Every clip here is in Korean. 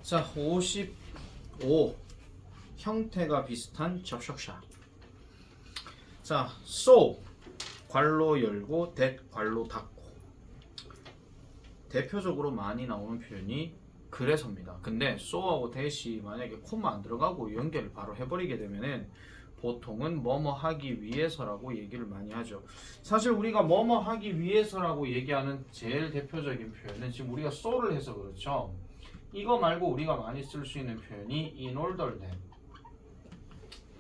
자, 55. 형태가 비슷한 접속사. 자, so 괄로 열고 that 괄로 닫고. 대표적으로 많이 나오는 표현이 그래서입니다. 근데 so하고 that이 만약에 콤마 안 들어가고 연결을 바로 해버리게 되면은 보통은 뭐뭐 하기 위해서라고 얘기를 많이 하죠. 사실 우리가 뭐뭐 하기 위해서라고 얘기하는 제일 대표적인 표현은 지금 우리가 so를 해서 그렇죠. 이거 말고 우리가 많이 쓸 수 있는 표현이 in order that.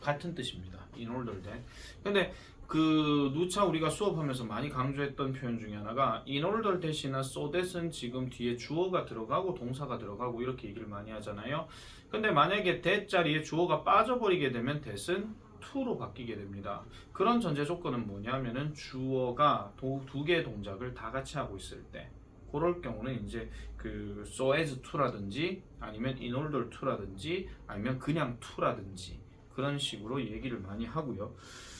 같은 뜻입니다. in order that. 근데 그 누차 우리가 수업하면서 많이 강조했던 표현 중에 하나가 in order that이나 so that은 지금 뒤에 주어가 들어가고 동사가 들어가고 이렇게 얘기를 많이 하잖아요. 근데 만약에 that 자리에 주어가 빠져버리게 되면 that은 to로 바뀌게 됩니다. 그런 전제 조건은 뭐냐면은 주어가 두 개의 동작을 다 같이 하고 있을 때 그럴 경우는 이제 그 so as to라든지 아니면 in order to라든지 아니면 그냥 to라든지 그런 식으로 얘기를 많이 하고요.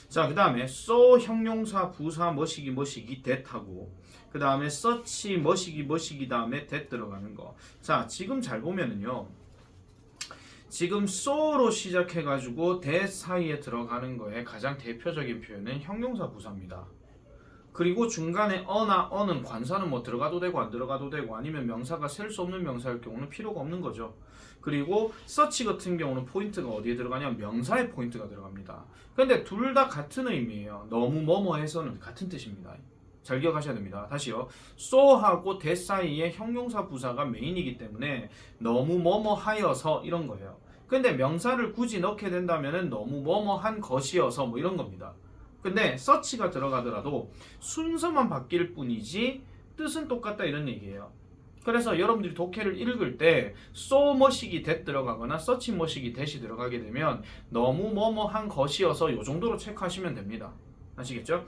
자, 그 다음에 so 형용사 부사 뭐시기 that 하고 그 다음에 such 뭐시기 다음에 that 들어가는 거. 자, 지금 잘 보면은요. 지금 so로 시작해가지고 that 사이에 들어가는 거에 가장 대표적인 표현은 형용사 부사입니다. 그리고 중간에 어나 어는 관사는 뭐 들어가도 되고 안 들어가도 되고 아니면 명사가 셀 수 없는 명사일 경우는 필요가 없는 거죠. 그리고 such 같은 경우는 포인트가 어디에 들어가냐면 명사에 포인트가 들어갑니다. 근데 둘 다 같은 의미예요. 너무 뭐뭐해서는 같은 뜻입니다. 잘 기억하셔야 됩니다. 다시요. so하고 that 사이에 형용사 부사가 메인이기 때문에 너무 뭐뭐하여서 이런 거예요. 근데 명사를 굳이 넣게 된다면은 너무 뭐뭐한 것이어서 뭐 이런 겁니다. 근데 서치가 들어가더라도 순서만 바뀔 뿐이지 뜻은 똑같다 이런 얘기예요. 그래서 여러분들이 독해를 읽을 때 so 뭐시기 that 들어가거나 search 뭐시기 that이 들어가게 되면 너무 뭐뭐한 것이어서 요 정도로 체크하시면 됩니다. 아시겠죠?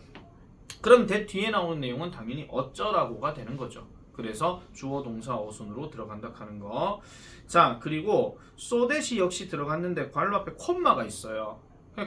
그럼 that 뒤에 나오는 내용은 당연히 어쩌라고가 되는 거죠. 그래서 주어 동사 어순으로 들어간다 하는 거. 자, 그리고 so that이 역시 들어갔는데 괄호 앞에 콤마가 있어요.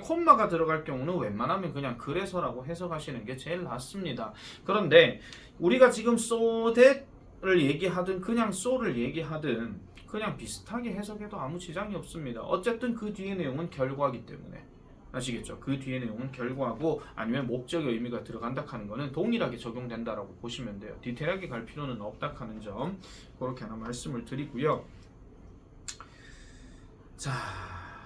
콤마가 들어갈 경우는 웬만하면 그냥 그래서라고 해석하시는 게 제일 낫습니다. 그런데 우리가 지금 so that을 얘기하든 그냥 so를 얘기하든 그냥 비슷하게 해석해도 아무 지장이 없습니다. 어쨌든 그 뒤의 내용은 결과이기 때문에. 아시겠죠? 그 뒤의 내용은 결과고 아니면 목적의 의미가 들어간다 하는 거는 동일하게 적용된다라고 보시면 돼요. 디테일하게 갈 필요는 없다 하는 점 그렇게 하나 말씀을 드리고요. 자,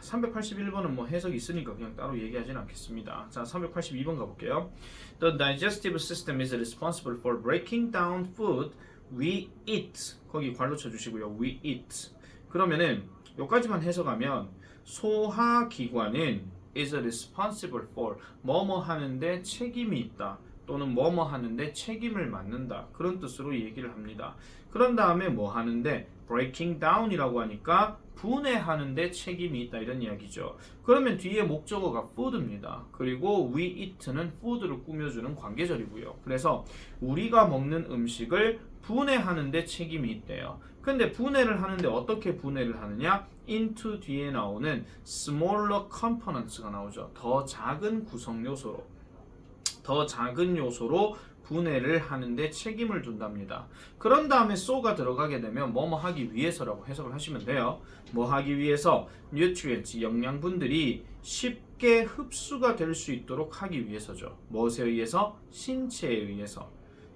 381번은 뭐 해석이 있으니까 그냥 따로 얘기하지는 않겠습니다. 자, 382번 가볼게요. The digestive system is responsible for breaking down food we eat. 거기 괄호 쳐주시고요. We eat. 그러면은 여기까지만 해석하면 소화기관은 is responsible for 뭐뭐 하는데 책임이 있다. 또는 뭐뭐 하는데 책임을 맡는다. 그런 뜻으로 얘기를 합니다. 그런 다음에 뭐 하는데 breaking down이라고 하니까 분해하는데 책임이 있다 이런 이야기죠. 그러면 뒤에 목적어가 food입니다. 그리고 we eat는 food를 꾸며주는 관계절이고요. 그래서 우리가 먹는 음식을 분해하는데 책임이 있대요. 근데 분해를 하는데 어떻게 분해를 하느냐? into 뒤에 나오는 smaller components가 나오죠. 더 작은 구성 요소로. 더 작은 요소로 분해를 하는데 책임을 둔답니다. 그런 다음에 so가 들어가게 되면 뭐뭐 하기 위해서라고 해석을 하시면 돼요. 뭐 하기 위해서 nutrients, 영양분들이 쉽게 흡수가 될 수 있도록 하기 위해서죠. 무엇에 의해서? 신체에 의해서.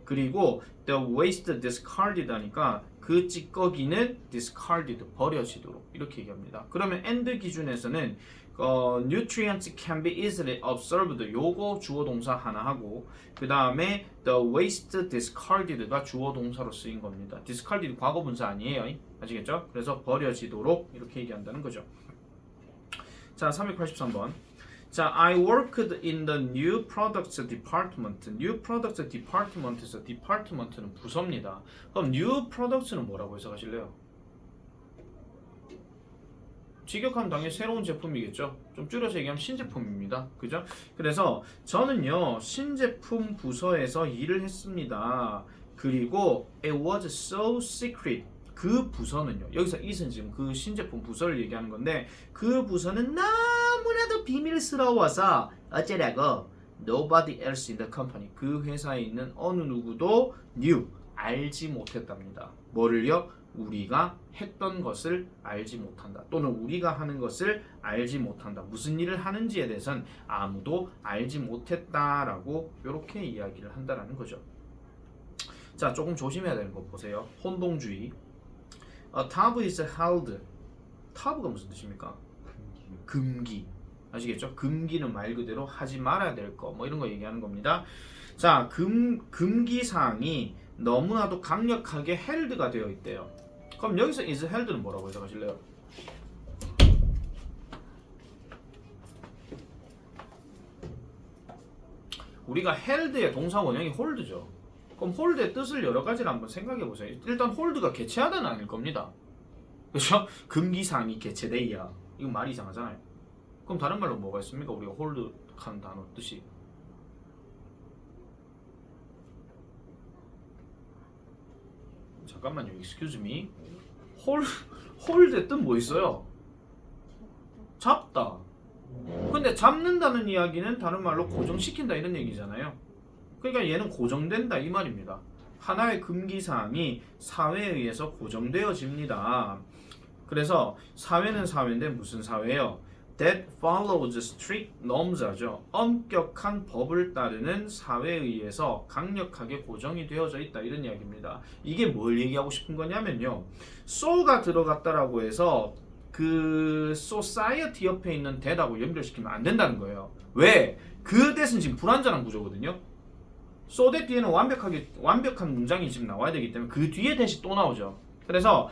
그리고 the waste discarded 하니까 그 찌꺼기는 discarded, 버려지도록 이렇게 얘기합니다. 그러면 and 기준에서는 nutrients can be easily absorbed 요거 주어 동사 하나 하고 그 다음에 the waste discarded가 주어 동사로 쓰인 겁니다. discarded 과거 분사 아니에요. 아시겠죠? 그래서 버려지도록 이렇게 얘기한다는 거죠. 자, 383번. 자, I worked in the new products department. new products department에서 department는 부서입니다. 그럼 new products는 뭐라고 해석하실래요? 직역하면 당연히 새로운 제품이겠죠. 좀 줄여서 얘기하면 신제품입니다. 그죠? 그래서 저는요 신제품 부서에서 일을 했습니다. 그리고 it was so secret. 그 부서는요. 여기서 it은 지금 그 신제품 부서를 얘기하는 건데 그 부서는 너무나도 비밀스러워서 어쩌라고 nobody else in the company. 그 회사에 있는 어느 누구도 knew 알지 못했답니다. 뭐를요? 우리가 했던 것을 알지 못한다. 또는 우리가 하는 것을 알지 못한다. 무슨 일을 하는지에 대해서는 아무도 알지 못했다라고 이렇게 이야기를 한다라는 거죠. 자, 조금 조심해야 되는 거 보세요. 혼동주의. A tab is held. tab가 무슨 뜻입니까? 금기. 아시겠죠? 금기는 말 그대로 하지 말아야 될 거, 뭐 이런 거 얘기하는 겁니다. 자, 금기사항이 너무나도 강력하게 held가 되어 있대요. 그럼 여기서 is held는 뭐라고 해석하실래요? 우리가 held의 동사 원형이 hold죠. 그럼 hold의 뜻을 여러 가지를 한번 생각해 보세요. 일단 hold가 개체하다는 아닐 겁니다. 그렇죠? 금기사항이 개체돼야. 이건 말이 이상하잖아요. 그럼 다른 말로 뭐가 있습니까? 우리가 hold 하는 단어 뜻이. 잠깐만요. excuse me. hold의 뜻 뭐 있어요? 잡다. 근데 잡는다는 이야기는 다른 말로 고정시킨다 이런 얘기잖아요. 그러니까 얘는 고정된다 이 말입니다. 하나의 금기사항이 사회에 의해서 고정되어집니다. 그래서 사회는 사회인데 무슨 사회예요? That follows strict norms 하죠. 엄격한 법을 따르는 사회에 의해서 강력하게 고정이 되어져 있다 이런 이야기입니다. 이게 뭘 얘기하고 싶은 거냐면요. so가 들어갔다라고 해서 그 society 옆에 있는 that하고 연결시키면 안 된다는 거예요. 왜? 그 that은 지금 불완전한 구조거든요. so that 뒤에는 완벽한 문장이 지금 나와야 되기 때문에 그 뒤에 that이 또 나오죠. 그래서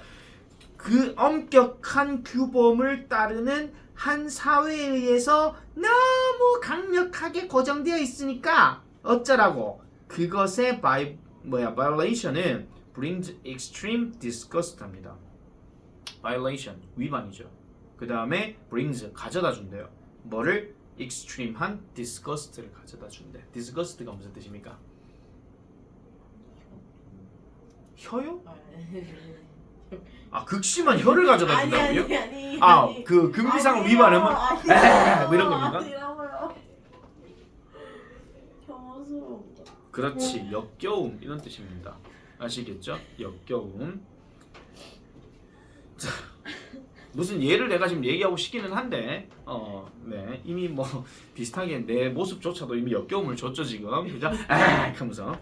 그 엄격한 규범을 따르는 한 사회에 의해서 너무 강력하게 고정되어 있으니까 어쩌라고 그것의 violation은 brings extreme disgust 합니다. violation 위반이죠. 그 다음에 brings 가져다 준대요. 뭐를? extreme한 disgust를 가져다 준대. disgust가 무슨 뜻입니까? 혀요? 아, 극심한 혀를 가져다 준다고요? 아니. 아, 그 금기사항 위반하면 뭐 이런 겁니까? 아니라고요. 혐오스럽다. 그렇지, 역겨움 이런 뜻입니다. 아시겠죠? 역겨움. 자, 무슨 예를 내가 지금 얘기하고 싶기는 한데, 네, 이미 뭐 비슷하게 내 모습조차도 이미 역겨움을 줬죠 지금, 그죠? 하면서.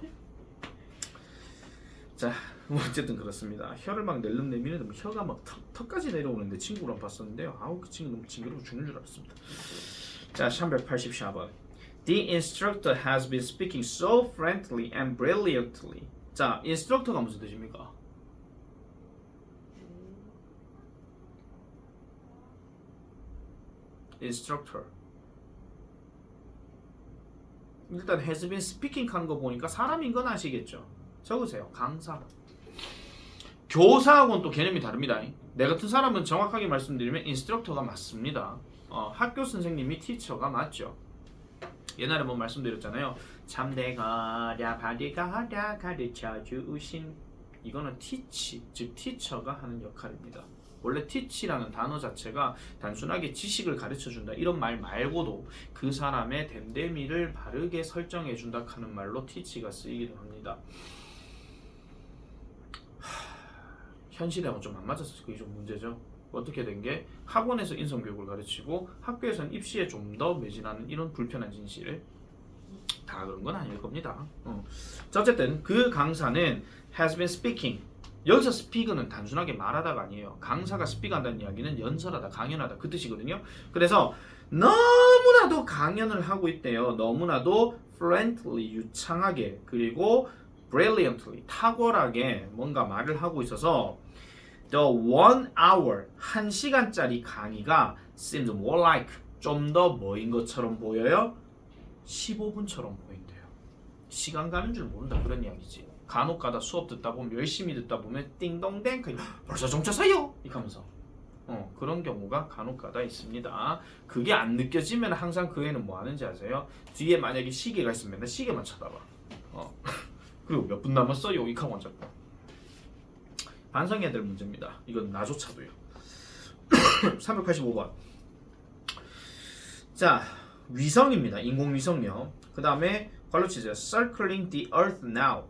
자. 뭐 어쨌든 그렇습니다. 혀를 막 내리는 혀가 막 턱까지 내려오는데 친구랑 봤었는데요. 아우 그 친구 너무 징그러워 죽는 줄 알았습니다. 자, 384번. The instructor has been speaking so friendly and brilliantly. 자, instructor가 무슨 뜻입니까? instructor. 일단 has been speaking 하는 거 보니까 사람인 건 아시겠죠? 적으세요. 강사. 교사하고는 또 개념이 다릅니다. 내 같은 사람은 정확하게 말씀드리면 인스트럭터가 맞습니다. 학교 선생님이 티처가 맞죠. 옛날에 뭐 말씀드렸잖아요. 잠대가랴 바리가랴 가르쳐 주신 이거는 티치, 즉 티처가 하는 역할입니다. 원래 teach라는 단어 자체가 단순하게 지식을 가르쳐준다 이런 말 말고도 그 사람의 됨됨이를 바르게 설정해준다 하는 말로 teach가 쓰이기도 합니다. 현실하고 좀 안 맞아서 그게 좀 문제죠. 어떻게 된 게 학원에서 인성교육을 가르치고 학교에서는 입시에 좀 더 매진하는 이런 불편한 진실 다 그런 건 아닐 겁니다. 자, 어쨌든 그 강사는 has been speaking. 여기서 speak는 단순하게 말하다가 아니에요. 강사가 speak한다는 이야기는 연설하다, 강연하다 그 뜻이거든요. 그래서 너무나도 강연을 하고 있대요. 너무나도 fluently 유창하게 그리고 brilliantly 탁월하게 뭔가 말을 하고 있어서 the 1 hour 1시간짜리 강의가 seems more like 좀 더 뭐인 것처럼 보여요? 15분처럼 보인대요. 시간 가는 줄 모른다 그런 이야기지. 간혹 가다 수업 듣다 보면 열심히 듣다 보면 띵동댕 벌써 종쳤어요 이렇게 하면서 그런 경우가 간혹 가다 있습니다. 그게 안 느껴지면 항상 그 애는 뭐 하는지 아세요? 뒤에 만약에 시계가 있으면 맨날 시계만 쳐다봐. 그리고 몇 분 남았어요? 이렇게 하고 앉았고. 반성해야 될 문제입니다. 이건 나조차도요. 385번. 자, 위성입니다. 인공위성요. 그 다음에 관로치죠. Circling the Earth now.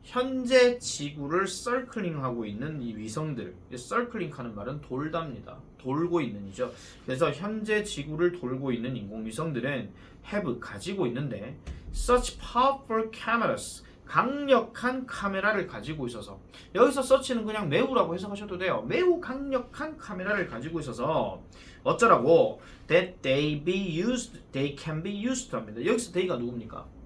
현재 지구를 서클링하고 있는 이 위성들, 서클링하는 말은 돌답니다. 돌고 있는이죠. 그래서 현재 지구를 돌고 있는 인공위성들은 have 가지고 있는데 such powerful cameras 강력한 카메라를 가지고 있어서 여기서 서치는 그냥 매우라고 해석하셔도 돼요. 매우 강력한 카메라를 가지고 있어서 어쩌라고 that they can be used 합니다. 여기서 they가 누굽니까?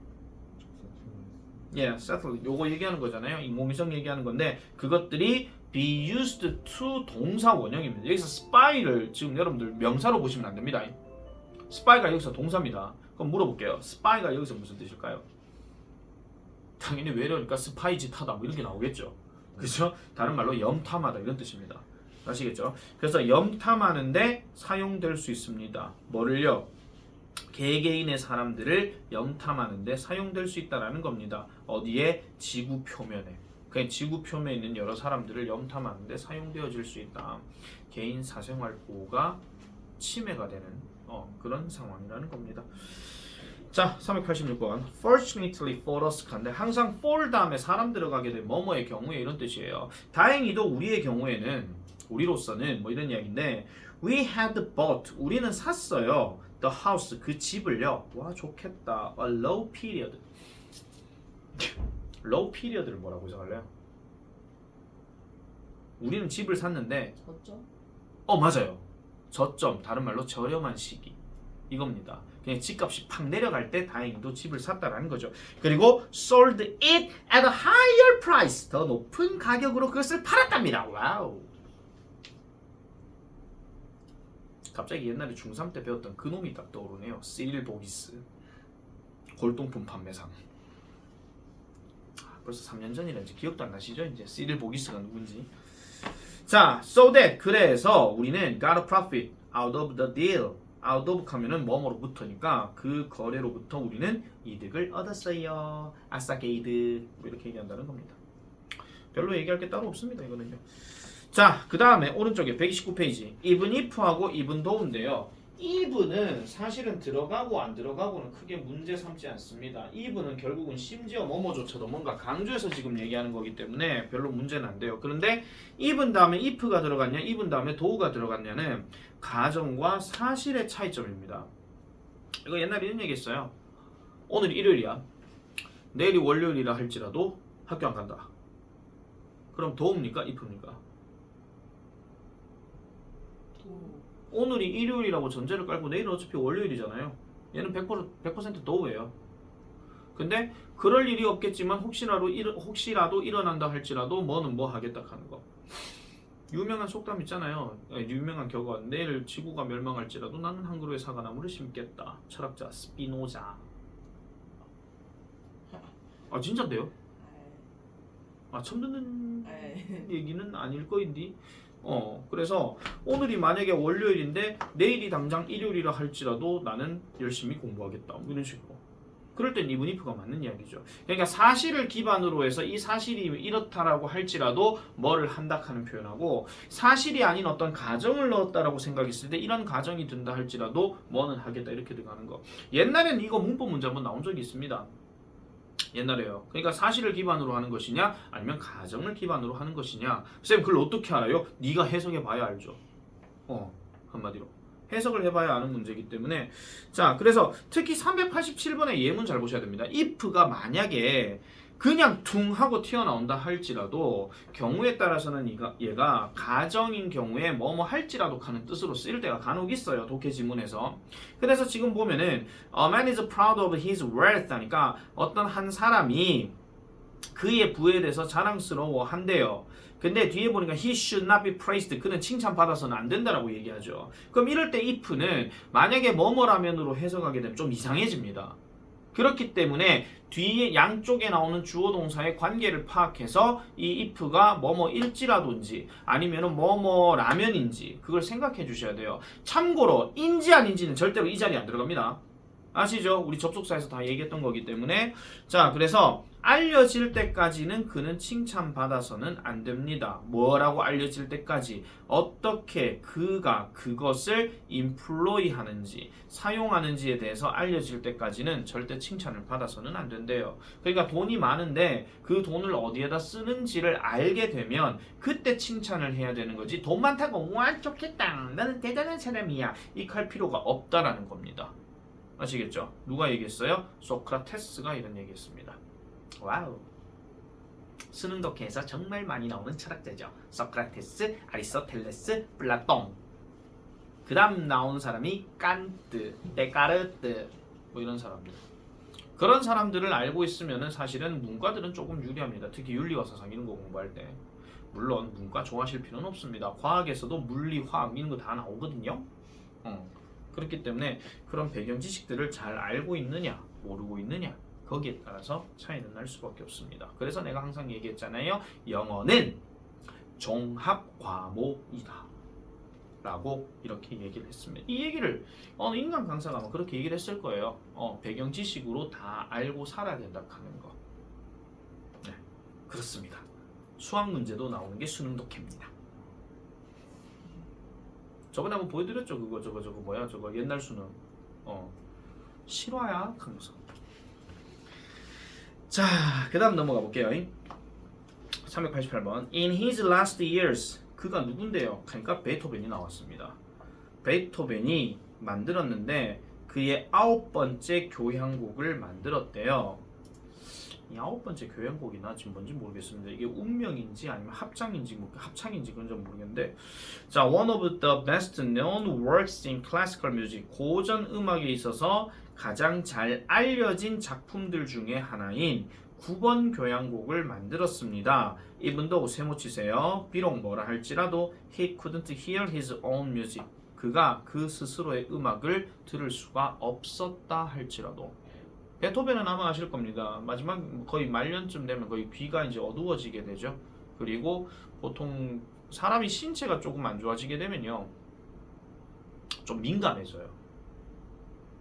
예, settle 요거 얘기하는 거잖아요. 인공위성 얘기하는 건데 그것들이 be used to 동사 원형입니다. 여기서 spy를 지금 여러분들 명사로 보시면 안 됩니다. spy가 여기서 동사입니다. 그럼 물어볼게요. spy가 여기서 무슨 뜻일까요? 당연히 외래니까 스파이 짓하다 뭐 이런 게 나오겠죠. 그렇죠? 다른 말로 염탐하다 이런 뜻입니다. 아시겠죠? 그래서 염탐하는데 사용될 수 있습니다. 뭐를요? 개개인의 사람들을 염탐하는데 사용될 수 있다라는 겁니다. 어디에? 지구 표면에. 그냥 지구 표면에 있는 여러 사람들을 염탐하는데 사용되어질 수 있다. 개인 사생활 보호가 침해가 되는 그런 상황이라는 겁니다. 자, 386번. Fortunately for us 간데 항상 for 다음에 사람 들어가게 된 뭐뭐의 경우에 이런 뜻이에요. 다행히도 우리의 경우에는 우리로서는 뭐 이런 이야기인데 we had bought 우리는 샀어요. the house 그 집을요. 와 좋겠다. a low period. low period를 뭐라고 해석할래요? 우리는 집을 샀는데 저점? 맞아요. 저점 다른 말로 저렴한 시기 이겁니다. 그냥 집값이 팍 내려갈 때 다행히도 집을 샀다라는 거죠. 그리고 sold it at a higher price 더 높은 가격으로 그것을 팔았답니다. 와우. 갑자기 옛날에 중3 때 배웠던 그 놈이 딱 떠오르네요. 시릴 보기스 골동품 판매상. 벌써 3년 전이라 이제 기억도 안 나시죠? 이제 시릴 보기스가 누군지. 자, so that 그래서 우리는 got a profit out of the deal. out of 하면은 뭐뭐로부터니까 그 거래로부터 우리는 이득을 얻었어요. 아싸 게이드 뭐 이렇게 얘기한다는 겁니다. 별로 얘기할 게 따로 없습니다. 이거는요. 자, 그 다음에 오른쪽에 129페이지 even if하고 even though인데요. even은 사실은 들어가고 안 들어가고는 크게 문제 삼지 않습니다. even은 결국은 심지어 뭐뭐조차도 뭔가 강조해서 지금 얘기하는 거기 때문에 별로 문제는 안 돼요. 그런데 even 다음에 if가 들어갔냐 even 다음에 though가 들어갔냐는 가정과 사실의 차이점입니다. 이거 옛날에 이런 얘기 했어요. 오늘 일요일이야. 내일이 월요일이라 할지라도 학교 안 간다. 그럼 though입니까 if입니까? 오늘이 일요일이라고 전제를 깔고 내일은 어차피 월요일이잖아요. 얘는 100% though예요. 근데 그럴 일이 없겠지만 혹시라도 일어난다 할지라도 뭐는 뭐 하겠다 하는 거. 유명한 속담 있잖아요. 유명한 격언. 내일 지구가 멸망할지라도 나는 한 그루의 사과나무를 심겠다. 철학자 스피노자. 아 진짜인데요? 처음 듣는 얘기는 아닐 거인디. 그래서 오늘이 만약에 월요일인데 내일이 당장 일요일이라 할지라도 나는 열심히 공부하겠다. 이런 식으로. 그럴 땐 even if가 맞는 이야기죠. 그러니까 사실을 기반으로 해서 이 사실이 이렇다라고 할지라도 뭐를 한다 하는 표현하고 사실이 아닌 어떤 가정을 넣었다라고 생각했을 때 이런 가정이 든다 할지라도 뭐는 하겠다 이렇게 들어가는 거. 옛날에는 이거 문법 문제 한번 나온 적이 있습니다. 옛날에요. 그러니까 사실을 기반으로 하는 것이냐 아니면 가정을 기반으로 하는 것이냐. 쌤 그걸 어떻게 알아요? 네가 해석해 봐야 알죠. 한마디로 해석을 해봐야 아는 문제이기 때문에. 자, 그래서 특히 387번의 예문 잘 보셔야 됩니다. if가 만약에 그냥 퉁 하고 튀어나온다 할지라도 경우에 따라서는 얘가 가정인 경우에 뭐뭐 할지라도 하는 뜻으로 쓰일 때가 간혹 있어요. 독해 지문에서. 그래서 지금 보면은 A man is proud of his wealth 하니까 어떤 한 사람이 그의 부에 대해서 자랑스러워 한대요. 근데 뒤에 보니까 he should not be praised. 그는 칭찬받아서는 안 된다라고 얘기하죠. 그럼 이럴 때 if는 만약에 뭐뭐라면으로 해석하게 되면 좀 이상해집니다. 그렇기 때문에 뒤에 양쪽에 나오는 주어 동사의 관계를 파악해서 이 if가 뭐뭐일지라도인지 아니면은 뭐뭐라면인지 그걸 생각해 주셔야 돼요. 참고로 인지 아닌지는 절대로 이 자리에 안 들어갑니다. 아시죠? 우리 접속사에서 다 얘기했던 거기 때문에. 자, 그래서 알려질 때까지는 그는 칭찬받아서는 안 됩니다. 뭐라고 알려질 때까지? 어떻게 그가 그것을 인플로이 하는지, 사용하는지에 대해서 알려질 때까지는 절대 칭찬을 받아서는 안 된대요. 그러니까 돈이 많은데 그 돈을 어디에다 쓰는지를 알게 되면 그때 칭찬을 해야 되는 거지. 돈 많다고 와 좋겠다, 나는 대단한 사람이야, 이렇게 할 필요가 없다라는 겁니다. 아시겠죠? 누가 얘기했어요? 소크라테스가 이런 얘기했습니다. 와우. 수능 독해에서 정말 많이 나오는 철학자죠. 소크라테스, 아리스토텔레스, 플라톤. 그 다음 나오는 사람이 칸트, 데카르트 뭐 이런 사람들. 그런 사람들을 알고 있으면 사실은 문과들은 조금 유리합니다. 특히 윤리와 사상 이런 거 공부할 때. 물론 문과 좋아하실 필요는 없습니다. 과학에서도 물리, 화학 이런 거 다 나오거든요. 그렇기 때문에 그런 배경 지식들을 잘 알고 있느냐 모르고 있느냐 거기에 따라서 차이는 날 수밖에 없습니다. 그래서 내가 항상 얘기했잖아요. 영어는 종합 과목이다 라고 이렇게 얘기를 했습니다. 이 얘기를 인간 강사가 아마 그렇게 얘기를 했을 거예요. 배경 지식으로 다 알고 살아야 된다 하는 거. 네, 그렇습니다. 수학 문제도 나오는 게 수능 독해입니다. 저번에 한번 보여드렸죠. 그거 저거 뭐야 저거 옛날 수능. 실화야 하면서. 자, 그 다음 넘어가 볼게요. 388번. In his last years. 그가 누군데요? 그러니까 베토벤이 나왔습니다. 베토벤이 만들었는데 그의 9번째 교향곡을 만들었대요. 이 9번째 교향곡이나 지금 뭔지 모르겠습니다. 이게 운명인지 아니면 합창인지 합창인지 그런 점 모르겠는데, 자, one of the best known works in classical music. 고전 음악에 있어서 가장 잘 알려진 작품들 중에 하나인 9번 교향곡을 만들었습니다. 이분도 세모 치세요. 비록 뭐라 할지라도 he couldn't hear his own music. 그가 그 스스로의 음악을 들을 수가 없었다 할지라도. 베토벤은 아마 아실 겁니다. 마지막 거의 말년쯤 되면 거의 귀가 이제 어두워지게 되죠. 그리고 보통 사람이 신체가 조금 안 좋아지게 되면요, 좀 민감해져요.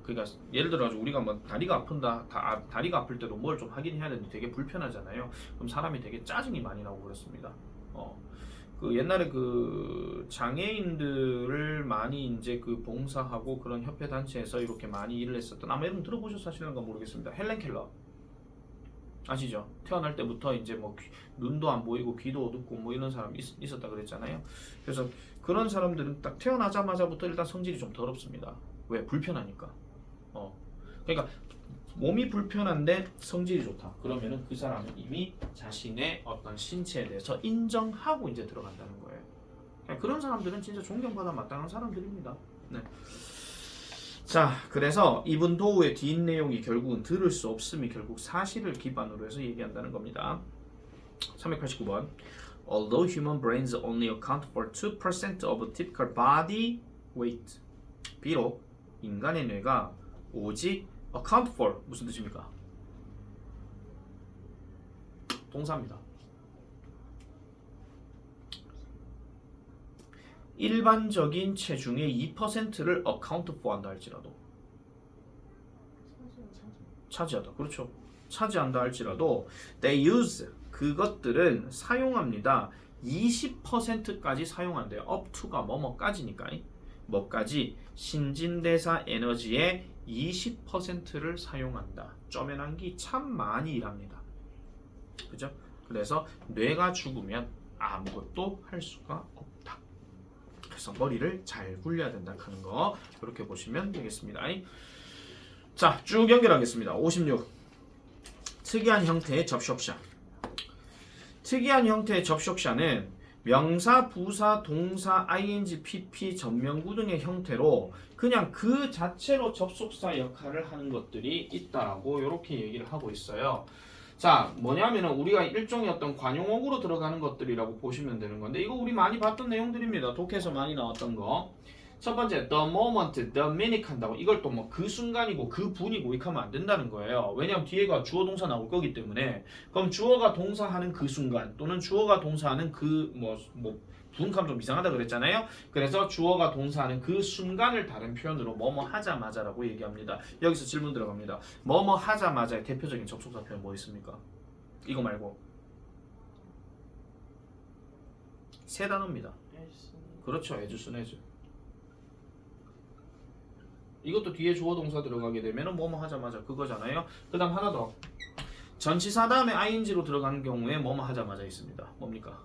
그러니까 예를 들어 우리가 뭐 다리가 아픈다, 다리가 아플 때도 뭘 좀 하긴 해야 되는데 되게 불편하잖아요. 그럼 사람이 되게 짜증이 많이 나고 그렇습니다. 그 옛날에 그 장애인들을 많이 이제 그 봉사하고 그런 협회 단체에서 이렇게 많이 일을 했었던, 아마 여러분 들어보셔서 하시는가 모르겠습니다. 헬렌 켈러 아시죠? 태어날 때부터 이제 뭐 눈도 안 보이고 귀도 어둡고 뭐 이런 사람이 있었다 그랬잖아요. 그래서 그런 사람들은 딱 태어나자마자부터 일단 성질이 좀 더럽습니다. 왜? 불편하니까. 그러니까 몸이 불편한데 성질이 좋다. 그러면은 그 사람은 이미 자신의 어떤 신체에 대해서 인정하고 이제 들어간다는 거예요. 그런 사람들은 진짜 존경받아 마땅한 사람들입니다. 네. 자, 그래서 이분 도우의 뒷 내용이 결국은 들을 수 없음이 결국 사실을 기반으로 해서 얘기한다는 겁니다. 389번. Although human brains only account for 2% of typical body weight. 비록 인간의 뇌가 오직 account for 무슨 뜻입니까? 동사입니다. 일반적인 체중의 2%를 account for 한다 할지라도, 차지하다. 그렇죠. 차지한다 할지라도 they use, 그것들은 사용합니다. 20%까지 사용한대요. up to가 뭐뭐까지니까. 뭐까지? 신진대사 에너지의 20%를 사용한다. 쪼매난기 참 많이 일합니다. 그죠? 그래서 뇌가 죽으면 아무것도 할 수가 없다. 그래서 머리를 잘 굴려야 된다 하는 거 이렇게 보시면 되겠습니다. 자, 쭉 연결하겠습니다. 56. 특이한 형태의 접속사. 특이한 형태의 접속사는 명사, 부사, 동사, ing, pp, 전명구 등의 형태로 그냥 그 자체로 접속사 역할을 하는 것들이 있다라고 이렇게 얘기를 하고 있어요. 자, 뭐냐면은 우리가 일종의 어떤 관용어구로 들어가는 것들이라고 보시면 되는 건데, 이거 우리 많이 봤던 내용들입니다. 독해에서 많이 나왔던 거. 첫 번째, the moment, the minute 한다고. 이걸 또 뭐 그 순간이고 그 분이고 이렇게 하면 안 된다는 거예요. 왜냐하면 뒤에가 주어 동사 나올 거기 때문에. 그럼 주어가 동사하는 그 순간 또는 주어가 동사하는 그 분감 좀 이상하다 그랬잖아요. 그래서 주어가 동사하는 그 순간을 다른 표현으로 뭐뭐 하자마자라고 얘기합니다. 여기서 질문 들어갑니다. 뭐뭐 하자마자의 대표적인 접속사 표현 뭐 있습니까? 이거 말고 세 단어입니다. 그렇죠. as soon as. 이것도 뒤에 주어 동사 들어가게 되면 뭐뭐 하자마자 그거잖아요. 그 다음 하나 더. 전치사 다음에 ing로 들어가는 경우에 뭐뭐 하자마자 있습니다. 뭡니까?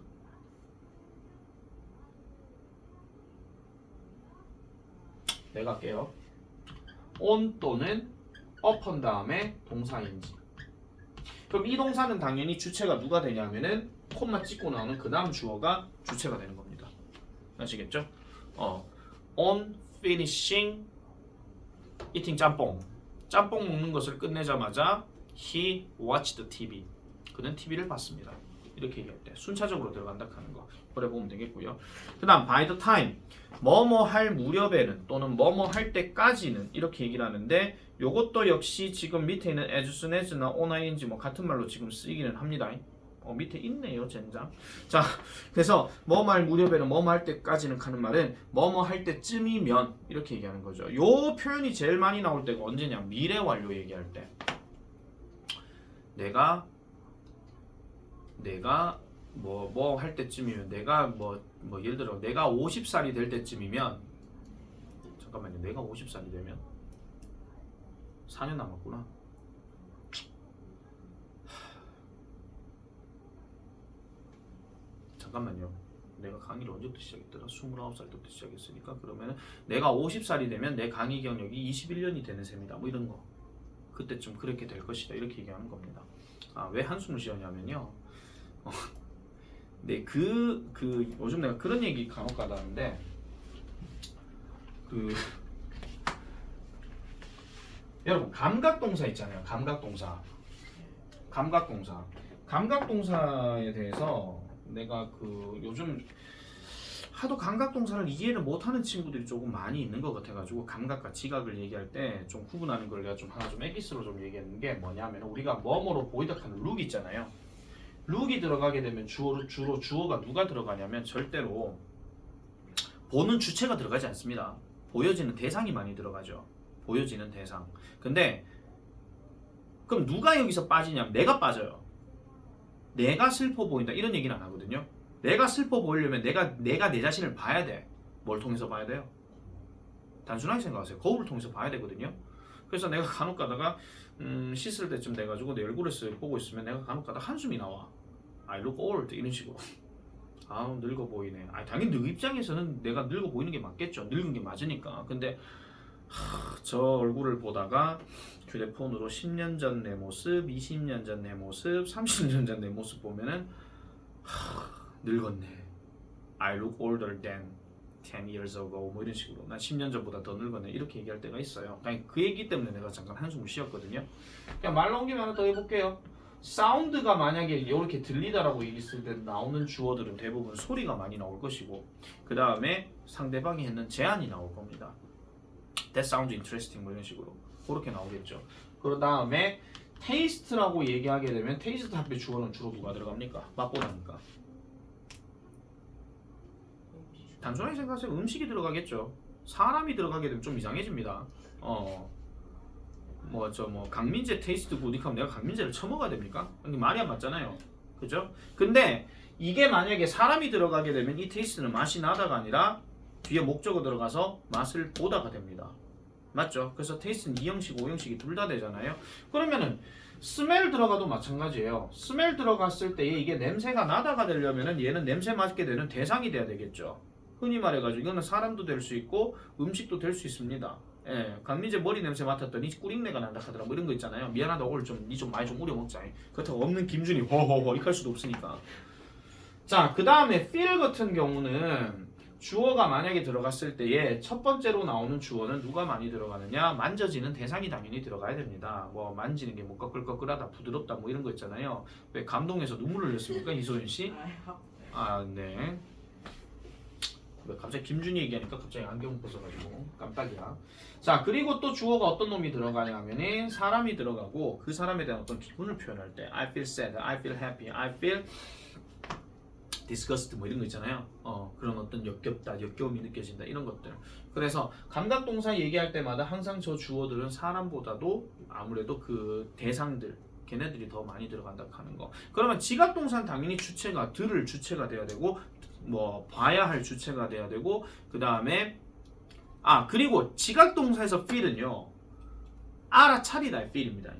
내가 할게요. on 또는 upon 다음에 동사인지. 그럼 이 동사는 당연히 주체가 누가 되냐면은 콤마 찍고 나오는 그 다음 주어가 주체가 되는 겁니다. 아시겠죠? on finishing eating 짬뽕. 짬뽕 먹는 것을 끝내자마자 he watched TV. 그는 TV를 봤습니다. 이렇게 얘기할 때 순차적으로 들어간다 하는 거 그래 보면 되겠고요. 그 다음 by the time 뭐뭐 할 무렵에는 또는 뭐뭐 할 때까지는 이렇게 얘기를 하는데 요것도 역시 지금 밑에 있는 as soon as나 on ing 뭐 같은 말로 지금 쓰이기는 합니다. 밑에 있네요 젠장. 자 그래서 뭐뭐 할 무렵에는 뭐뭐 할 때까지는 하는 말은 뭐뭐 할 때쯤이면 이렇게 얘기하는 거죠. 요 표현이 제일 많이 나올 때가 언제냐, 미래 완료 얘기할 때. 내가 뭐 할 때쯤이면 내가 뭐 예를 들어 내가 50살이 될 때쯤이면 잠깐만요. 내가 50살이 되면 4년 남았구나. 잠깐만요. 내가 강의를 언제부터 시작했더라? 29살 때부터 시작했으니까 그러면 내가 50살이 되면 내 강의 경력이 21년이 되는 셈이다. 뭐 이런 거. 그때쯤 그렇게 될 것이다. 이렇게 얘기하는 겁니다. 왜 한숨을 쉬었냐면요. 네, 요즘 내가 그런 얘기 간혹 가다 하는데 여러분 감각동사 있잖아요. 감각동사에 대해서 내가 요즘 하도 감각동사를 이해를 못하는 친구들이 조금 많이 있는 것 같아가지고 감각과 지각을 얘기할 때 좀 구분하는 걸 내가 좀 하나 좀 에피스로 좀 얘기하는 게 뭐냐면 우리가 뭐뭐로 보이다 하는 룩 있잖아요. 룩이 들어가게 되면 주로 주어가 누가 들어가냐면 절대로 보는 주체가 들어가지 않습니다. 보여지는 대상이 많이 들어가죠. 보여지는 대상. 근데 그럼 누가 여기서 빠지냐면 내가 빠져요. 내가 슬퍼 보인다 이런 얘기는 안 하거든요. 내가 슬퍼 보이려면 내가 내 자신을 봐야 돼. 뭘 통해서 봐야 돼요? 단순하게 생각하세요. 거울을 통해서 봐야 되거든요. 그래서 내가 간혹 가다가 씻을 때쯤 돼가지고 내 얼굴을 보고 있으면 내가 간혹 가다가 한숨이 나와. I look old 이런 식으로. 늙어 보이네. 당연히 너 입장에서는 내가 늙어 보이는 게 맞겠죠. 늙은 게 맞으니까. 근데 저 얼굴을 보다가 휴대폰으로 10년 전 내 모습, 20년 전 내 모습, 30년 전 내 모습 보면은 늙었네. I look older than 10 years ago 뭐 이런 식으로 난 10년 전보다 더 늙었네 이렇게 얘기할 때가 있어요. 그 얘기 때문에 내가 잠깐 한숨을 쉬었거든요. 그냥 말 나온 김에 하나 더 해볼게요. 사운드가 만약에 이렇게 들리다라고 얘기했을 때 나오는 주어들은 대부분 소리가 많이 나올 것이고 그 다음에 상대방이 했는 제안이 나올 겁니다. That sounds interesting 뭐 이런 식으로 그렇게 나오겠죠. 그 다음에 taste라고 얘기하게 되면 taste 앞에 주어는 주로 누가 들어갑니까? 맛보다니까. 단순하게 생각하세요. 음식이 들어가겠죠. 사람이 들어가게 되면 좀 이상해집니다. 강민재 테이스트 굿 이렇게 하면 내가 강민재를 처먹어야 됩니까? 이게 말이 안 맞잖아요. 그죠? 근데 이게 만약에 사람이 들어가게 되면 이 테이스트는 맛이 나다가 아니라 뒤에 목적어 들어가서 맛을 보다가 됩니다. 맞죠? 그래서 테이스트는 2형식, 5형식이 둘 다 되잖아요. 그러면은 스멜 들어가도 마찬가지예요. 스멜 들어갔을 때 이게 냄새가 나다가 되려면은 얘는 냄새 맡게 되는 대상이 돼야 되겠죠. 흔히 말해가지고 이거는 사람도 될 수 있고 음식도 될 수 있습니다. 강민재 머리 냄새 맡았더니 꿀익내가 난다 하더라 뭐 이런 거 있잖아요. 미안하다 오늘 니 좀 많이 좀 우려 먹자. 그렇다고 없는 김준이 허허허 이렇게 할 수도 없으니까. 자, 그 다음에 feel 같은 경우는 주어가 만약에 들어갔을 때에 첫 번째로 나오는 주어는 누가 많이 들어가느냐? 만져지는 대상이 당연히 들어가야 됩니다. 뭐 만지는 게 뭐 꺼끌꺼끌하다, 부드럽다 뭐 이런 거 있잖아요. 왜 감동해서 눈물을 흘렸습니까, 이소연 씨? 네. 왜 갑자기 김준이 얘기하니까 갑자기 안경 벗어가지고 깜빡이야. 자, 그리고 또 주어가 어떤 놈이 들어가냐 하면은 사람이 들어가고 그 사람에 대한 어떤 기분을 표현할 때 I feel sad, I feel happy, I feel disgust 뭐 이런 거 있잖아요. 그런 어떤 역겹다, 역겨움이 느껴진다 이런 것들. 그래서 감각동사 얘기할 때마다 항상 저 주어들은 사람보다도 아무래도 그 대상들 걔네들이 더 많이 들어간다 하는 거. 그러면 지각동사는 당연히 주체가 들을 주체가 돼야 되고 뭐 봐야 할 주체가 돼야 되고 그 다음에 그리고 지각동사에서 feel은요 알아차리다 feel입니다.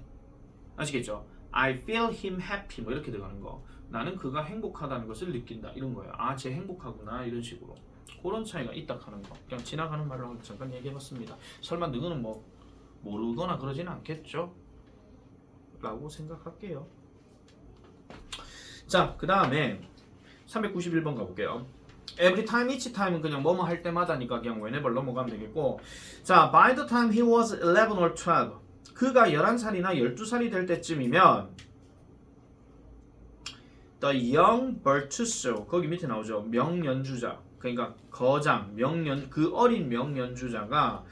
아시겠죠? I feel him happy 뭐 이렇게 들어가는 거. 나는 그가 행복하다는 것을 느낀다 이런 거예요. 쟤 행복하구나 이런 식으로. 그런 차이가 있다 하는 거. 그냥 지나가는 말로 잠깐 얘기해봤습니다. 설마 너는 뭐 모르거나 그러지는 않겠죠? 라고 생각할게요. 자, 그 다음에 391번 가볼게요. Every time, each time은 그냥 뭐뭐 할 때마다니까 그냥 whenever 넘어가면 되겠고, 자, by the time he was 11 or 12 그가 11살이나 12살이 될 때쯤이면 the young virtuoso 거기 밑에 나오죠. 명연주자 그러니까 거장, 그 어린 명연주자가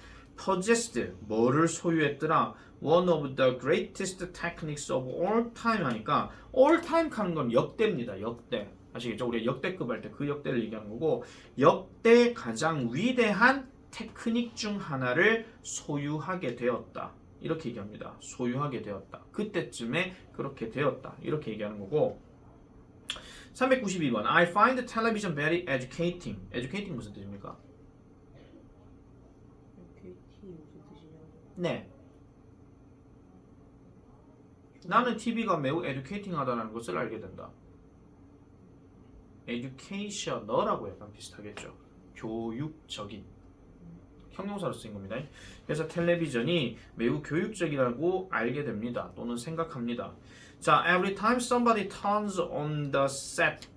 possessed 뭐를 소유했더라? One of the greatest techniques of all time 하니까 all time 하는 건 역대입니다. 역대. 아시겠죠? 우리가 역대급 할 때 그 역대를 얘기하는 거고 역대 가장 위대한 테크닉 중 하나를 소유하게 되었다. 이렇게 얘기합니다. 소유하게 되었다. 그때쯤에 그렇게 되었다. 이렇게 얘기하는 거고 392번 I find television very educating. educating 무슨 뜻입니까? 네. 나는 TV가 매우 educating하다는 것을 알게 된다. educational라고 약간 비슷하겠죠. 교육적인. 형용사로 쓰인 겁니다. 그래서 텔레비전이 매우 교육적이라고 알게 됩니다. 또는 생각합니다. 자, every time somebody turns on the set.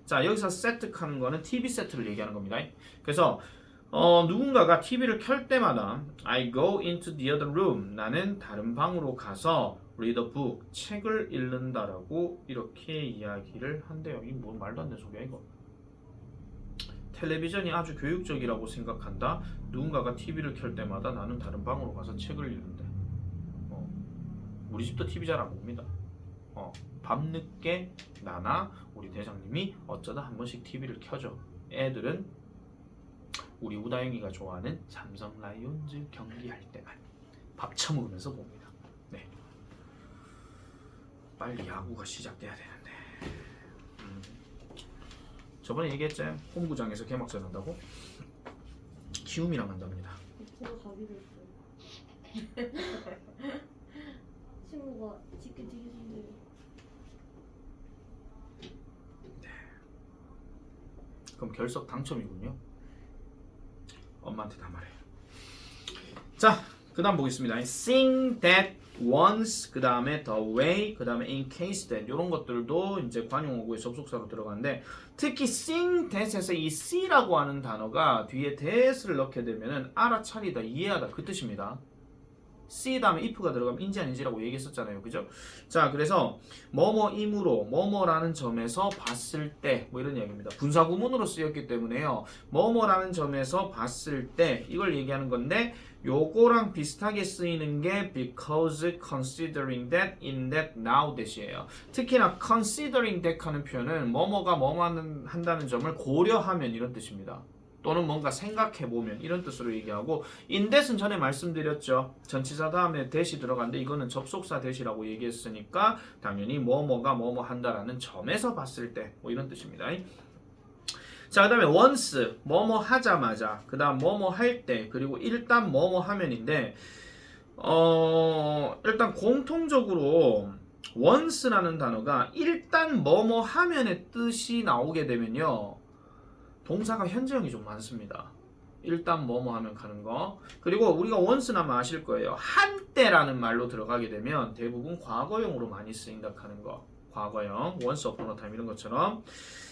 자, 여기서 set 하는 거는 TV 세트를 얘기하는 겁니다. 그래서 누군가가 TV를 켤 때마다 I go into the other room. 나는 다른 방으로 가서 read a book. 책을 읽는다라고 이렇게 이야기를 한대요. 이게 뭐 말도 안 되는 소리야 이거. 텔레비전이 아주 교육적이라고 생각한다. 누군가가 TV를 켤 때마다 나는 다른 방으로 가서 책을 읽는데. 우리 집도 TV 잘 안 봅니다. 밤늦게 나나 우리 대장님이 어쩌다 한 번씩 TV를 켜죠. 애들은 우리 우다영이가 좋아하는 삼성 라이온즈 경기할 때만 밥 처먹으면서 봅니다. 네. 빨리 야구가 시작돼야 되는데. 저번에 얘기했죠? 홈구장에서 개막전 한다고? 키움이랑 한답니다. 제가 가기로 했어요. 친구가 티켓 되게 준대요. 그럼 결석 당첨이군요. 엄마한테 다 말해. 자, 그 다음 보겠습니다. Sing that once, 그 다음에 the way, 그 다음에 in case that 이런 것들도 이제 관용어구의 접속사로 들어가는데 특히 sing that에서 이 C라고 하는 단어가 뒤에 that을 넣게 되면은 알아차리다, 이해하다 그 뜻입니다. C 다음에 if가 들어가면 인지 아닌지라고 얘기했었잖아요. 그죠? 자, 그래서 뭐뭐이므로 뭐뭐라는 점에서 봤을 때 뭐 이런 이야기입니다. 분사구문으로 쓰였기 때문에요. 뭐뭐라는 점에서 봤을 때 이걸 얘기하는 건데 요거랑 비슷하게 쓰이는 게 because considering that, in that, now that이에요. 특히나 considering that 하는 표현은 뭐뭐가 뭐뭐 한다는 점을 고려하면 이런 뜻입니다. 또는 뭔가 생각해보면 이런 뜻으로 얘기하고 in that은 전에 말씀드렸죠. 전치사 다음에 that이 들어갔는데 이거는 접속사 that이라고 얘기했으니까 당연히 뭐뭐가 뭐뭐 한다라는 점에서 봤을 때 뭐 이런 뜻입니다. 자, 그 다음에 once 뭐뭐 하자마자 그 다음 뭐뭐 할 때 그리고 일단 뭐뭐 하면인데 일단 공통적으로 once라는 단어가 일단 뭐뭐 하면의 뜻이 나오게 되면요 동사가 현재형이 좀 많습니다. 일단 뭐뭐 하면 가는 거. 그리고 우리가 once는 아마 아실 거예요. 한때라는 말로 들어가게 되면 대부분 과거형으로 많이 쓰인다 하는 거. 과거형, once upon a time 이런 것처럼.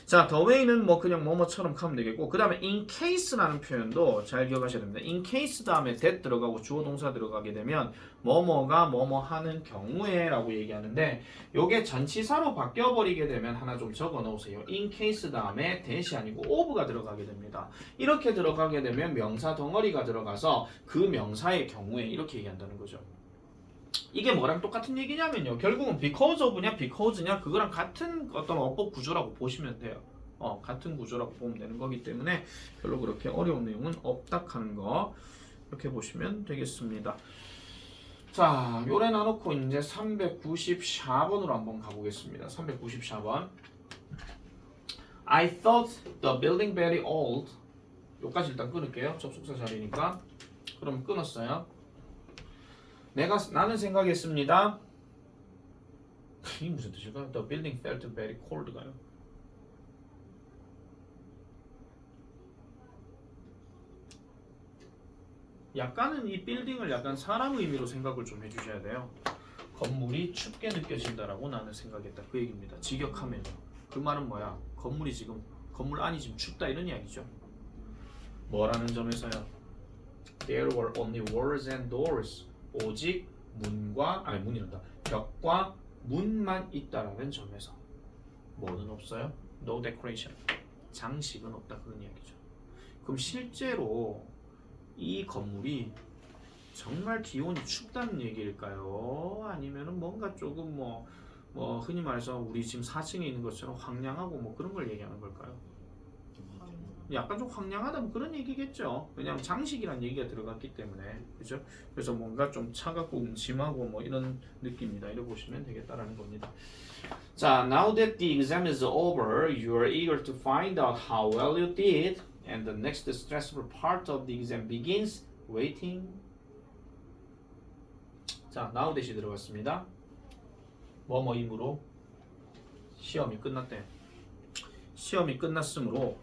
자, the way는 뭐 그냥 뭐뭐처럼 하면 되겠고 그 다음에 in case라는 표현도 잘 기억하셔야 됩니다. in case 다음에 that 들어가고 주어 동사 들어가게 되면 뭐뭐가 뭐뭐 하는 경우에 라고 얘기하는데 요게 전치사로 바뀌어버리게 되면 하나 좀 적어 놓으세요. in case 다음에 that이 아니고 of가 들어가게 됩니다. 이렇게 들어가게 되면 명사 덩어리가 들어가서 그 명사의 경우에 이렇게 얘기한다는 거죠. 이게 뭐랑 똑같은 얘기냐면요. 결국은 because of냐 because냐 그거랑 같은 어떤 어법 구조라고 보시면 돼요. 같은 구조라고 보면 되는 거기 때문에 별로 그렇게 어려운 내용은 없다 하는 거 이렇게 보시면 되겠습니다. 자, 요래 놔놓고 이제 394번으로 한번 가보겠습니다. 394번. I thought the building very old. 요까지 일단 끊을게요. 접속사 자리니까. 그럼 끊었어요. 나는 생각했습니다. 이게 무슨 뜻일까요? The building felt very cold가요? 약간은 이 빌딩을 약간 사람 의미로 생각을 좀 해주셔야 돼요. 건물이 춥게 느껴진다라고 나는 생각했다. 그 얘기입니다. 직역하면 그 말은 뭐야? 건물이 지금 건물 안이 지금 춥다 이런 이야기죠. 뭐라는 점에서요? There were only walls and doors. 오직 문이란다. 벽과 문만 있다라는 점에서 뭐는 없어요? No decoration. 장식은 없다 그런 이야기죠. 그럼 실제로 이 건물이 정말 기온이 춥다는 얘기일까요? 아니면은 뭔가 조금 뭐 흔히 말해서 우리 지금 4층에 있는 것처럼 황량하고 뭐 그런 걸 얘기하는 걸까요? 약간 좀 황량하다 뭐 그런 얘기겠죠. 왜냐하면 장식이라는 얘기가 들어갔기 때문에 그죠? 그래서 뭔가 좀 차갑고 음침하고 뭐 이런 느낌이다 이렇게 보시면 되겠다라는 겁니다. 자, now that the exam is over, you are eager to find out how well you did, and the next stressful part of the exam begins. Waiting. 자, now that이 들어갔습니다. 뭐뭐이므로 시험이 끝났대. 시험이 끝났으므로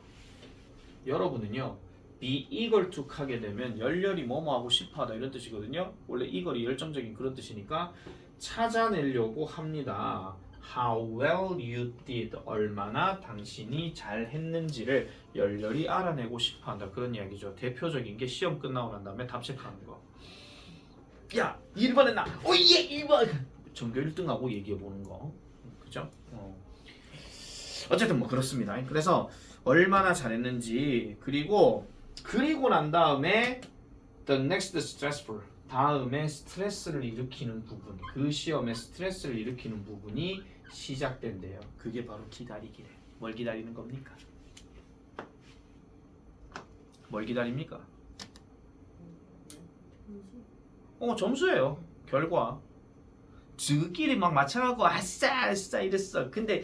여러분은요 be eager to 하게 되면 열렬히 뭐뭐하고 싶어하다 이런 뜻이거든요. 원래 eager이 열정적인 그런 뜻이니까 찾아내려고 합니다. How well you did. 얼마나 당신이 잘했는지를 열렬히 알아내고 싶어한다. 그런 이야기죠. 대표적인 게 시험 끝나고 난 다음에 답 체크하는 거. 야 1번 했나? 오예 1번. 전교 1등하고 얘기해보는 거. 그죠? 어쨌든 뭐 그렇습니다. 그래서 얼마나 잘했는지 그리고 난 다음에 the next stressful 다음에 스트레스를 일으키는 부분 그 시험에 스트레스를 일으키는 부분이 시작된대요. 그게 바로 기다리기래. 뭘 기다리는 겁니까? 뭘 기다립니까? 점수예요. 결과. 저끼리 막 맞춰갖고 아싸 이랬어. 근데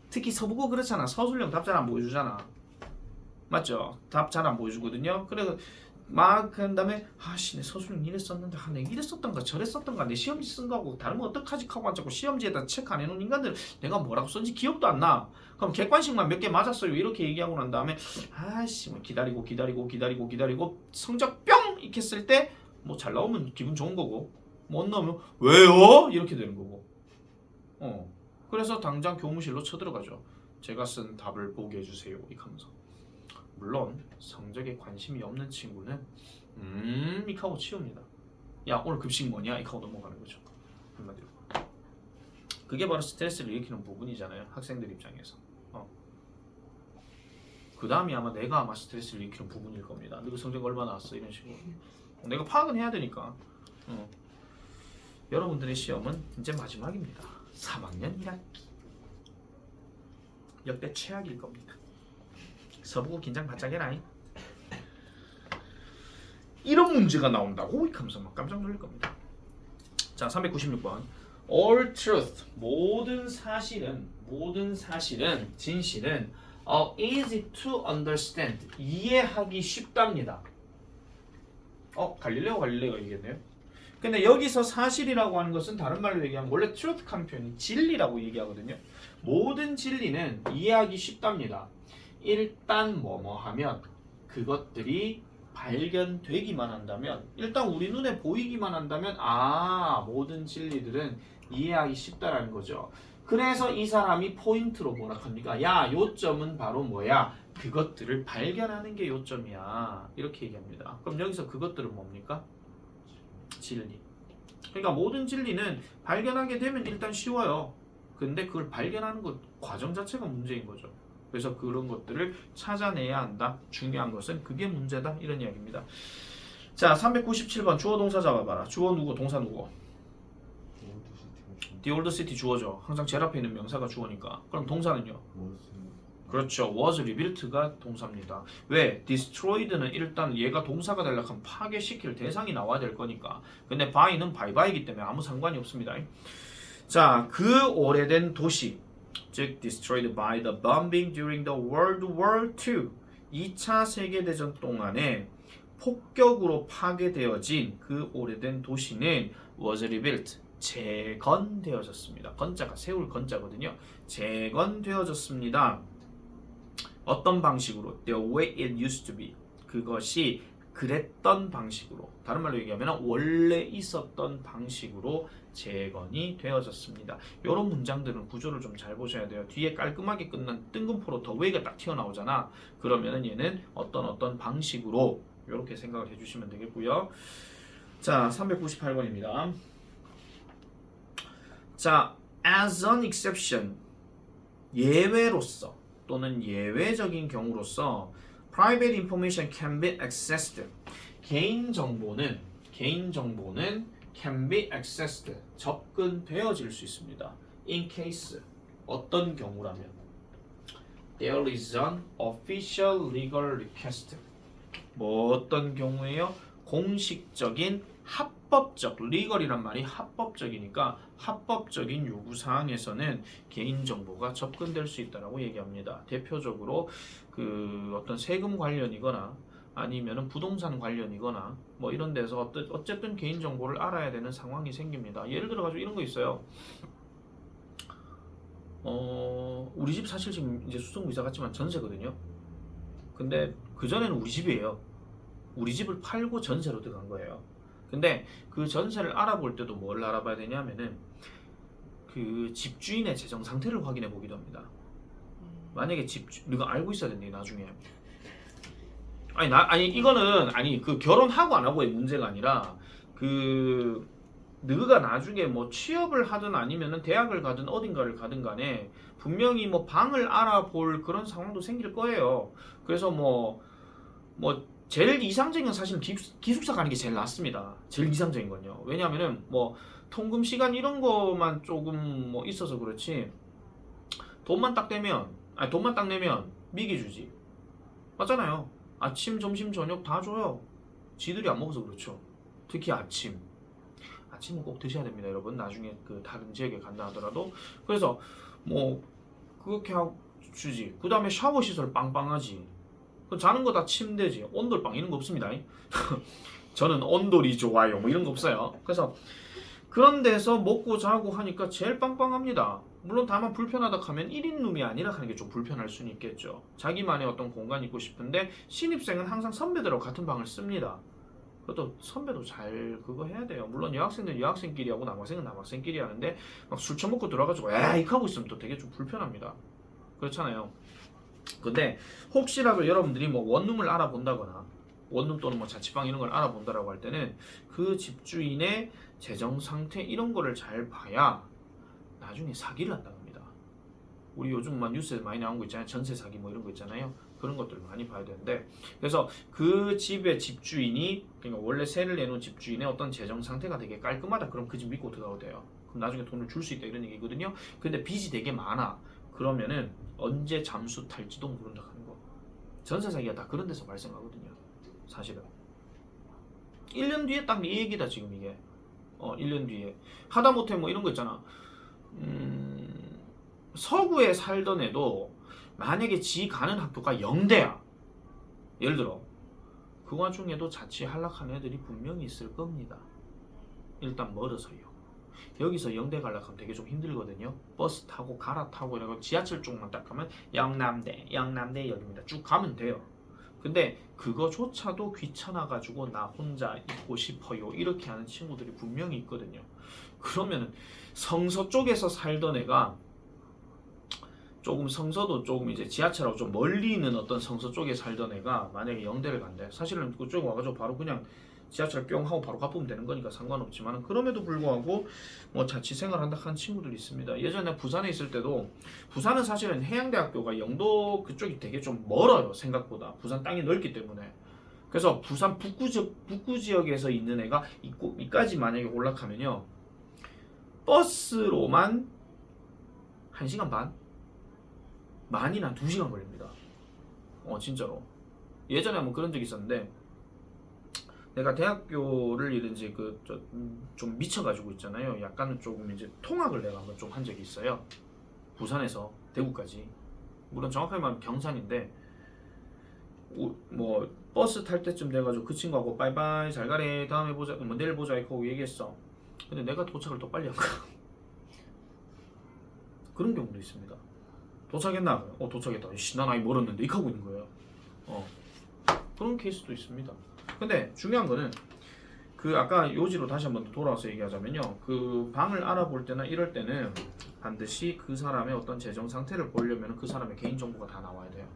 특히 서부고 그렇잖아. 서술형 답 잘 안 보여주잖아. 맞죠? 답 잘 안 보여주거든요. 그래서 막 그 다음에 아씨 내 서술형 이랬었는데 내가 이랬었던가 저랬었던가 내 시험지 쓴 거하고 다르면 어떡하지 하고 앉았고 시험지에다 체크 안 해놓은 인간들 내가 뭐라고 썼는지 기억도 안 나. 그럼 객관식만 몇 개 맞았어요. 이렇게 얘기하고 난 다음에 아씨 뭐 기다리고 성적 뿅 이렇게 했을 때 뭐 잘 나오면 기분 좋은 거고 못 나오면 왜요? 이렇게 되는 거고. 그래서 당장 교무실로 쳐들어가죠. 제가 쓴 답을 보게 해주세요. 이렇게 하면서. 물론 성적에 관심이 없는 친구는 이렇게 하고 치웁니다. 야 오늘 급식 뭐냐? 이렇게 하고 넘어가는 거죠. 한마디로. 그게 바로 스트레스를 일으키는 부분이잖아요. 학생들 입장에서. 그 다음이 아마 내가 아마 스트레스를 일으키는 부분일 겁니다. 너 성적 얼마 나왔어? 이런 식으로. 내가 파악은 해야 되니까. 여러분들의 시험은 이제 마지막입니다. 3학년 1학기. 역대 최악일 겁니다. 서보고 긴장 바짝 해라. 이런 문제가 나온다고? 하면서 막 깜짝 놀랄 겁니다. 자, 396번. All truth. 모든 사실은 진실은 easy to understand. 이해하기 쉽답니다. 갈릴레오가 얘기했네요. 근데 여기서 사실이라고 하는 것은 다른 말로 얘기하면 원래 truth 하는 표현이 진리라고 얘기하거든요. 모든 진리는 이해하기 쉽답니다. 일단 뭐뭐 하면 그것들이 발견되기만 한다면 일단 우리 눈에 보이기만 한다면 모든 진리들은 이해하기 쉽다라는 거죠. 그래서 이 사람이 포인트로 뭐라 합니까? 야 요점은 바로 뭐야? 그것들을 발견하는 게 요점이야. 이렇게 얘기합니다. 그럼 여기서 그것들은 뭡니까? 진리. 그러니까 모든 진리는 발견하게 되면 일단 쉬워요. 근데 그걸 발견하는 것 과정 자체가 문제인 거죠. 그래서 그런 것들을 찾아내야 한다. 중요한 것은 그게 문제다. 이런 이야기입니다. 자, 397번 주어 동사 잡아봐라. 주어 누구? 동사 누구? The old city 주어죠. 항상 제일 앞에 있는 명사가 주어니까. 그럼 동사는요? 그렇죠. was rebuilt가 동사입니다. 왜? destroyed는 일단 얘가 동사가 되려면 파괴시킬 대상이 나와야 될 거니까. 근데 by는 by이기 때문에 아무 상관이 없습니다. 자, 그 오래된 도시, 즉 destroyed by the bombing during the World War II, 2차 세계대전 동안에 폭격으로 파괴되어진 그 오래된 도시는 was rebuilt, 재건되어졌습니다. 건자가 세울 건자거든요. 재건되어졌습니다. 어떤 방식으로? The way it used to be. 그것이 그랬던 방식으로, 다른 말로 얘기하면 원래 있었던 방식으로 재건이 되어졌습니다. 이런 문장들은 구조를 좀 잘 보셔야 돼요. 뒤에 깔끔하게 끝난 뜬금포로 the way가 딱 튀어나오잖아. 그러면은 얘는 어떤 방식으로 이렇게 생각을 해주시면 되겠고요. 자, 398번입니다. 자, as an exception, 예외로서 또는 예외적인 경우로서 private information can be accessed. 개인 정보는 can be accessed, 접근되어질 수 있습니다. in case, 어떤 경우라면 there is an official legal request. 뭐 어떤 경우에요? 공식적인 합법적, legal이란 말이 합법적이니까 합법적인 요구사항에서는 개인정보가 접근될 수 있다고 얘기합니다. 대표적으로 그 어떤 세금 관련이거나 아니면은 부동산 관련이거나 뭐 이런 데서 어쨌든 개인정보를 알아야 되는 상황이 생깁니다. 예를 들어 가지고 이런 거 있어요. 우리 집 사실 지금 이제 수성구 이사 갔지만 전세거든요. 근데 그전에는 우리 집이에요. 우리 집을 팔고 전세로 들어간 거예요. 근데 그 전세를 알아볼 때도 뭘 알아봐야 되냐면은 그 집주인의 재정 상태를 확인해 보기도 합니다. 만약에 네가 알고 있어야 된대 나중에. 아니 이거는 그 결혼하고 안 하고의 문제가 아니라 그 너가 나중에 뭐 취업을 하든 아니면은 대학을 가든 어딘가를 가든 간에 분명히 뭐 방을 알아볼 그런 상황도 생길 거예요. 그래서 뭐 제일 이상적인 건 사실은 기숙사 가는 게 제일 낫습니다. 제일 이상적인 건요. 왜냐하면은 뭐 통금 시간 이런 거만 조금 뭐 있어서 그렇지 돈만 딱 내면 미기 주지. 맞잖아요. 아침, 점심, 저녁 다 줘요. 지들이 안 먹어서 그렇죠. 특히 아침은 꼭 드셔야 됩니다, 여러분. 나중에 그 다른 지역에 간다 하더라도. 그래서 뭐 그렇게 하고 주지. 그 다음에 샤워 시설 빵빵하지. 자는 거 다 침대지. 온돌방 이런 거 없습니다. 저는 온돌이 좋아요. 뭐 이런 거 없어요. 그래서 그런 데서 먹고 자고 하니까 제일 빵빵합니다. 물론 다만 불편하다 하면 1인 룸이 아니라 하는 게 좀 불편할 수는 있겠죠. 자기만의 어떤 공간이 있고 싶은데 신입생은 항상 선배들하고 같은 방을 씁니다. 그것도 선배도 잘 그거 해야 돼요. 물론 여학생들은 여학생끼리 하고 남학생은 남학생끼리 하는데 막 술 처먹고 들어가지고 에이 하고 있으면 또 되게 좀 불편합니다. 그렇잖아요. 근데 혹시라도 여러분들이 뭐 원룸을 알아본다거나 원룸 또는 뭐 자취방 이런 걸 알아본다라고 할 때는 그 집주인의 재정 상태 이런 거를 잘 봐야 나중에 사기를 안 당합니다. 우리 요즘 막 뉴스에 많이 나온 거 있잖아요. 전세 사기 뭐 이런 거 있잖아요. 그런 것들을 많이 봐야 되는데 그래서 그 집의 집주인이 그러니까 원래 세를 내놓은 집주인의 어떤 재정 상태가 되게 깔끔하다. 그럼 그 집 믿고 들어가도 돼요. 그럼 나중에 돈을 줄 수 있다 이런 얘기거든요. 근데 빚이 되게 많아. 그러면은 언제 잠수 탈지도 모른다 하는 거. 전세 사기가 다 그런 데서 발생하거든요. 사실은 1년 뒤에 딱 이 얘기다 지금 이게. 1년 뒤에 하다못해 뭐 이런 거 있잖아. 서구에 살던 애도 만약에 지 가는 학교가 영대야. 예를 들어 그 와중에도 자취 한락하는 애들이 분명히 있을 겁니다. 일단 멀어서요. 여기서 영대 가려면 되게 좀 힘들거든요. 버스 타고 갈아타고 이러고 지하철 쪽만 딱 가면 영남대 여기입니다. 쭉 가면 돼요. 근데 그거조차도 귀찮아가지고 나 혼자 있고 싶어요 이렇게 하는 친구들이 분명히 있거든요. 그러면 성서 쪽에서 살던 애가 조금 성서도 조금 이제 지하철하고 좀 멀리 있는 어떤 성서 쪽에 살던 애가 만약에 영대를 간대. 사실은 그쪽 와가지고 바로 그냥 지하철 뿅 하고 바로 가보면 되는 거니까 상관없지만 그럼에도 불구하고 뭐 자취 생활한다 하는 친구들이 있습니다. 예전에 부산에 있을 때도 부산은 사실은 해양대학교가 영도 그쪽이 되게 좀 멀어요. 생각보다 부산 땅이 넓기 때문에. 그래서 부산 북구 지역에서 있는 애가 이까지 만약에 올라가면요 버스로만 1시간 반 많이는 한 2시간 걸립니다. 진짜로. 예전에 한번 그런 적이 있었는데 내가 대학교를 이제 좀 미쳐가지고 있잖아요. 약간은 조금 이제 통학을 내가 한번 좀 한 적이 있어요. 부산에서 대구까지. 물론 정확하게 말하면 경산인데 뭐 버스 탈 때쯤 돼가지고 그 친구하고 빠이빠이 잘 가래 다음에 보자 뭐 내일 보자 이렇게 하고 얘기했어. 근데 내가 도착을 더 빨리 한 거야. 그런 경우도 있습니다. 도착했나? 도착했다. 씨, 난 아직 멀었는데 이렇게 하고 있는 거예요. 그런 케이스도 있습니다. 근데 중요한 거는 그 아까 요지로 다시 한번 돌아와서 얘기하자면요. 그 방을 알아볼 때나 이럴 때는 반드시 그 사람의 어떤 재정 상태를 보려면 그 사람의 개인 정보가 다 나와야 돼요.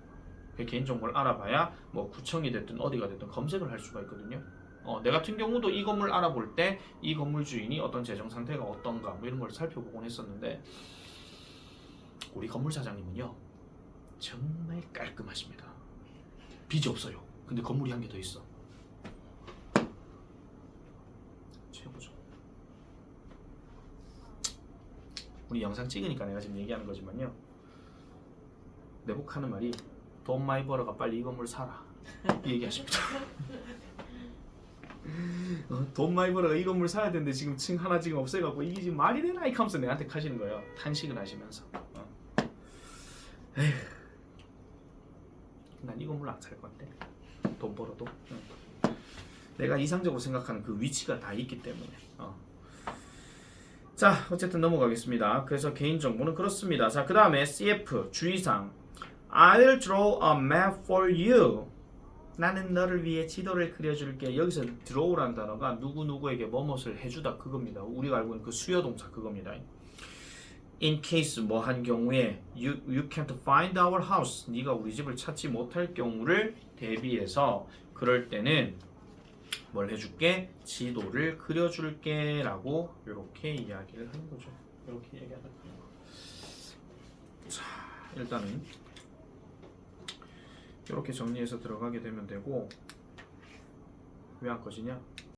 그 개인 정보를 알아봐야 뭐 구청이 됐든 어디가 됐든 검색을 할 수가 있거든요. 내 같은 경우도 이 건물 알아볼 때 이 건물 주인이 어떤 재정 상태가 어떤가 뭐 이런 걸 살펴보곤 했었는데 우리 건물 사장님은요 정말 깔끔하십니다. 빚이 없어요. 근데 건물이 한 개 더 있어. 최고죠. 우리 영상 찍으니까 내가 지금 얘기하는 거지만요. 내복하는 말이 돈 많이 벌어가 빨리 이 건물 사라 이 얘기하십니다. 돈 많이 벌어가 이 건물 사야 되는데 지금 층 하나 지금 없애갖고 이게 지금 말이 되나 이렇게 하면서 내한테 가시는 거예요. 탄식을 하시면서. 난 이 건물 안 살 건데 돈 벌어도 내가 이상적으로 생각하는 그 위치가 다 있기 때문에. 자 어쨌든 넘어가겠습니다. 그래서 개인정보는 그렇습니다. 자 그 다음에 CF 주의사항 I'll draw a map for you. 나는 너를 위해 지도를 그려줄게. 여기서 draw라는 단어가 누구누구에게 뭐뭇을 해주다 그겁니다. 우리가 알고 있는 그 수요동사 그겁니다. In case 뭐 한 경우에 you can't find our house. 네가 우리 집을 찾지 못할 경우를 대비해서 그럴 때는 뭘 해줄게? 지도를 그려줄게 라고 이렇게 이야기를 하는 거죠. 이렇게 얘기하는 거예요. 자 일단은 이렇게 정리해서 들어가게 되면 되고 왜 안 꺼지냐?